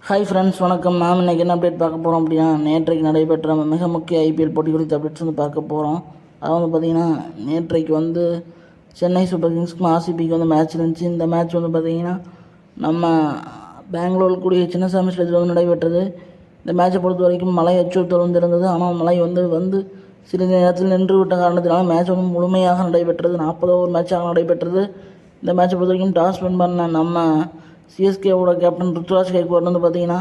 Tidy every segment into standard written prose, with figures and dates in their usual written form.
Hi friends, வணக்கம். நாம் இன்றைக்கி என்ன அப்டேட் பார்க்க போகிறோம் அப்படின்னா, நேற்றைக்கு நடைபெற்ற மிக முக்கிய ஐபிஎல் போட்டி குறித்த அப்டேட்ஸ் பார்க்க போகிறோம். அதாவது பார்த்திங்கன்னா, நேற்றைக்கு சென்னை சூப்பர் கிங்ஸ்க்கும் ஆர்சிபிக்கு மேட்ச் இருந்துச்சு. இந்த மேட்ச் பார்த்திங்கன்னா நம்ம பெங்களூர் கூடிய சின்னசாமி ஸ்டேடியத்தில் நடைபெற்றது. இந்த மேட்சை பொறுத்த வரைக்கும் மழை அச்சுறுத்தல் இருந்தது. ஆனால் மழை சிறிது நேரத்தில் நின்று விட்ட காரணத்தினால மேட்ச் முழுமையாக நடைபெற்றது. 40 ஓவர் மேட்சாக நடைபெற்றது. இந்த மேட்சை பொறுத்த வரைக்கும் டாஸ் வின் பண்ண நம்ம சிஎஸ்கேவோட கேப்டன் ருத்துராஜ் கைக்வாட் பார்த்திங்கன்னா,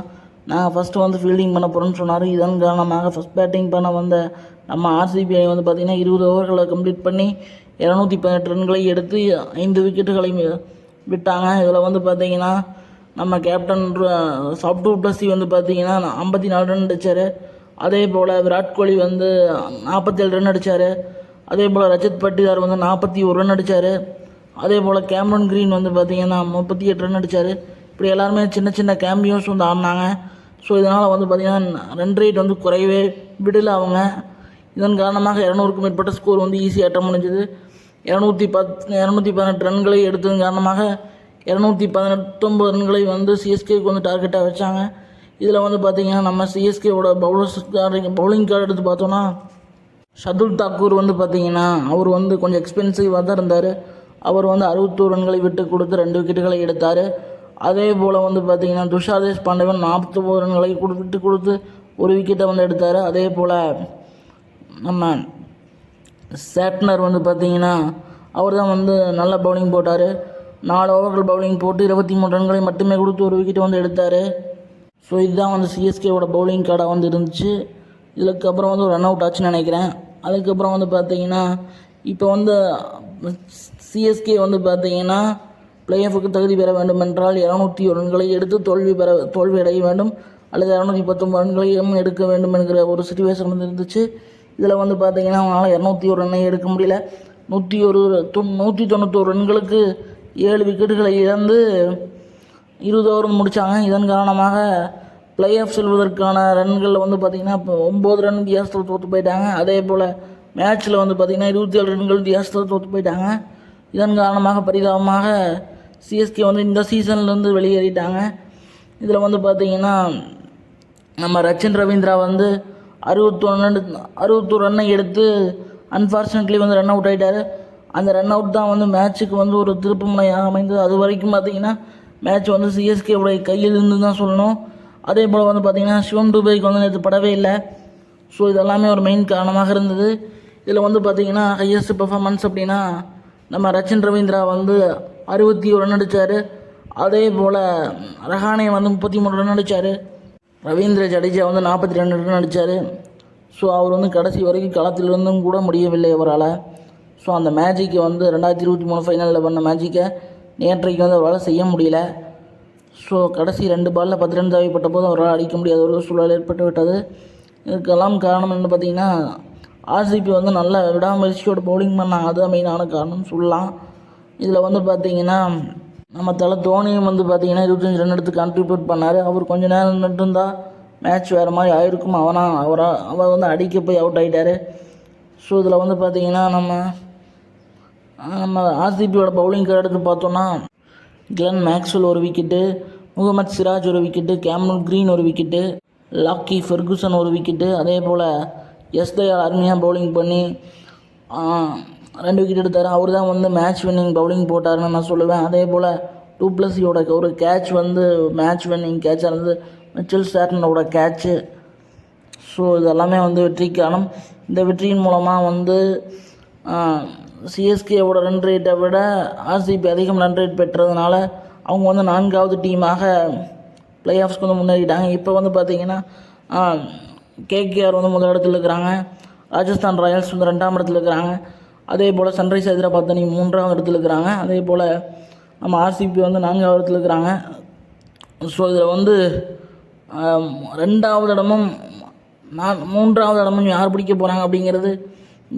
நாங்கள் ஃபஸ்ட்டு ஃபீல்டிங் பண்ண போகிறோன்னு சொன்னார். இதன் காரணமாக ஃபஸ்ட் பேட்டிங் பண்ண வந்த நம்ம ஆர்சிபி அணி பார்த்திங்கன்னா 20 ஓவர்களை கம்ப்ளீட் பண்ணி 218 ரன்களை எடுத்து 5 விக்கெட்டுகளை விட்டாங்க. இதில் பார்த்திங்கன்னா நம்ம கேப்டன் சாப்டு பிளஸி பார்த்திங்கன்னா 54 ரன் அடித்தார். அதே போல் விராட் கோலி 47 ரன் அடித்தார். அதே போல் ரஜத் பட்டிதார் 41 ரன் அடித்தார். அதே போல் கேமரன் கிரீன் பார்த்திங்கன்னா 38 ரன் அடித்தார். இப்படி எல்லாருமே சின்ன சின்ன கேம்பியோஸ் ஆடினாங்க. ஸோ இதனால் பார்த்திங்கன்னா ரன் ரேட் குறையவே விடலை அவங்க. இதன் காரணமாக 200க்கும் மேற்பட்ட ஸ்கோர் ஈஸியாக அட்டம் முடிஞ்சது. 218 ரன்களை எடுத்ததன் காரணமாக 219 ரன்களை சிஎஸ்கேக்கு டார்கெட்டாக வச்சாங்க. இதில் பார்த்திங்கன்னா நம்ம சிஎஸ்கேவோட பவுலிங் கார்டு எடுத்து பார்த்தோன்னா, ஷர்துல் தாக்கூர் பார்த்திங்கன்னா அவர் கொஞ்சம் எக்ஸ்பென்சிவாக தான் இருந்தார். அவர் 61 ரன்களை விட்டு கொடுத்து 2 விக்கெட்டுகளை எடுத்தார். அதே போல் பார்த்திங்கன்னா துஷார் தேஷ்பாண்டே 49 ரன்களை விட்டு கொடுத்து 1 விக்கெட்டை எடுத்தார். அதே போல் நம்ம சேட்னர் பார்த்திங்கன்னா அவர் தான் நல்ல பவுலிங் போட்டார். 4 ஓவர்கள் பவுலிங் போட்டு 23 ரன்களை மட்டுமே கொடுத்து 1 விக்கெட்டை எடுத்தார். ஸோ இதுதான் சிஎஸ்கேவோட பவுலிங் கார்டாக இருந்துச்சு. இதுக்கப்புறம் ஒரு ரன் அவுட் ஆச்சுன்னு நினைக்கிறேன். அதுக்கப்புறம் பார்த்திங்கன்னா இப்போ சிஎஸ்கே பார்த்திங்கன்னா பிளே ஆஃபுக்கு தகுதி பெற வேண்டும் என்றால் 201 ரன்களை எடுத்து தோல்வி அடைய வேண்டும், அல்லது 219 ரன்களையும் எடுக்க வேண்டும் என்கிற ஒரு சிச்சுவேஷன் இருந்துச்சு. இதில் பார்த்திங்கன்னா அவங்களால 201 ரன்னை எடுக்க முடியல. 191 ரன்களுக்கு 7 விக்கெட்டுகளை இழந்து 20 ஓவர் முடித்தாங்க. இதன் காரணமாக பிளே ஆஃப் செல்வதற்கான ரன்கள் பார்த்திங்கன்னா இப்போ 9 ரன் வித்தியாசத்தில் தோற்று போயிட்டாங்க. அதே போல் மேட்ச்சில் பார்த்திங்கன்னா 27 ரன்கள் வித்தியாசத்தில் தோற்று போயிட்டாங்க. இதன் காரணமாக பரிதாபமாக சிஎஸ்கே இந்த சீசன்லேருந்து வெளியேறிட்டாங்க. இதில் பார்த்திங்கன்னா நம்ம ரச்சின் ரவீந்திரா 61 ரன்னை எடுத்து அன்ஃபார்ச்சுனேட்லி ரன் அவுட் ஆகிட்டார். அந்த ரன் அவுட் தான் மேட்ச்சுக்கு ஒரு திருப்பு முனையாக அமைந்தது. அது வரைக்கும் பார்த்திங்கன்னா மேட்ச் சிஎஸ்கேவுடைய கையில் இருந்து தான் சொல்லணும். அதே போல் பார்த்திங்கன்னா சிவம் துபேக்கு நேற்று படவே இல்லை. ஸோ இதெல்லாமே ஒரு மெயின் காரணமாக இருந்தது. இதில் பார்த்திங்கன்னா ஹையஸ்ட் பெர்ஃபார்மன்ஸ் அப்படின்னா நம்ம ரச்சின் ரவீந்திரா 61 ரன் அடித்தார். அதே போல் ரஹானே 33 ரன் அடித்தார். ரவீந்திர ஜடேஜா 42 ரன் அடித்தார். ஸோ அவர் கடைசி வரைக்கும் களத்திலிருந்தும் கூட முடியவில்லை அவரால். ஸோ அந்த மேட்சிக்கை 2023 ஃபைனலில் பண்ண மேட்சிக்கை நேற்றைக்கு அவரால் செய்ய முடியல. ஸோ கடைசி 2 பாலில் 10 ரன் தேவைப்பட்ட போது அவரால் அடிக்க முடியாத ஒரு சூழல் ஏற்பட்டு விட்டது. இதுக்கெல்லாம் காரணம் என்ன பார்த்திங்கன்னா, ஆர்சிபி நல்ல விடாமுயற்சியோட பவுலிங் பண்ணாங்க. அதுதான் மெயினான காரணம் சொல்லலாம். இதில் பார்த்திங்கன்னா நம்ம தலை தோனியும் பார்த்திங்கன்னா 25 ரன் எடுத்து கான்ட்ரிபியூட் பண்ணார். அவர் கொஞ்சம் நேரம் நின்றுருந்தால் மேட்ச் வேறு மாதிரி ஆயிருக்கும். அவர் அடிக்க போய் அவுட் ஆகிட்டார். ஸோ இதில் பார்த்திங்கன்னா நம்ம ஆர்சிபியோட பவுலிங் கார்டு எடுத்து பார்த்தோன்னா, Glenn Maxwell 1 wicket, Mohammed Siraj 1 wicket, Cameron Green 1 wicket, Lockie Ferguson 1 wicket, அதே போல் எஸ்தயால் அருமையாக பவுலிங் பண்ணி 2 விக்கெட் எடுத்தார். அவர் தான் மேட்ச் வின்னிங் பவுலிங் போட்டார்னு நான் சொல்லுவேன். அதே போல் டூப்ளஸியோட ஒரு கேட்ச் மேட்ச் வின்னிங் கேட்சாக இருந்தது, மிச்சல் ஸ்டார்டனோட கேட்சு. ஸோ இதெல்லாமே வெற்றிக்கான இந்த வெற்றியின் மூலமாக சிஎஸ்கேவோட ரன் ரேட்டை விட ஆர்சிபி அதிகம் ரன் ரேட் பெற்றதுனால அவங்க 4வது டீமாக பிளே ஆஃப்ஸ்க்கு முன்னேறிட்டாங்க. இப்போ பார்த்திங்கன்னா கேகேஆர் முதலிடத்தில் இருக்கிறாங்க. ராஜஸ்தான் ராயல்ஸ் 2ஆம் இடத்துல இருக்கிறாங்க. அதே போல் சன்ரைஸ் ஹைதராபாத் அணி 3ஆவது இடத்துல இருக்கிறாங்க. அதே போல் நம்ம ஆர்சிபி 4ஆவது இடத்துல இருக்கிறாங்க. ஸோ இதில் 2வது இடமும் 3வது இடமும் யார் பிடிக்க போகிறாங்க அப்படிங்கிறது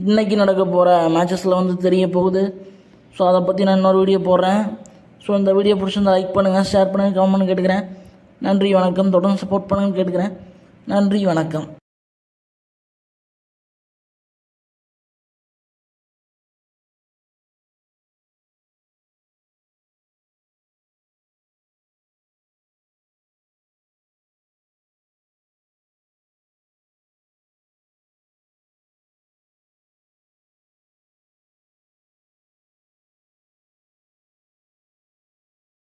இன்றைக்கி நடக்க போகிற மேட்சஸில் தெரிய போகுது. ஸோ அதை பற்றி நான் இன்னொரு வீடியோ போடுறேன். ஸோ இந்த வீடியோ பிடிச்சிருந்தா லைக் பண்ணுங்கள், ஷேர் பண்ணுங்கள், கமெண்ட் கேட்டுக்கிறேன். நன்றி, வணக்கம். தொடர்ந்து சப்போர்ட் பண்ணுங்கன்னு கேட்டுக்கிறேன். நன்றி, வணக்கம்.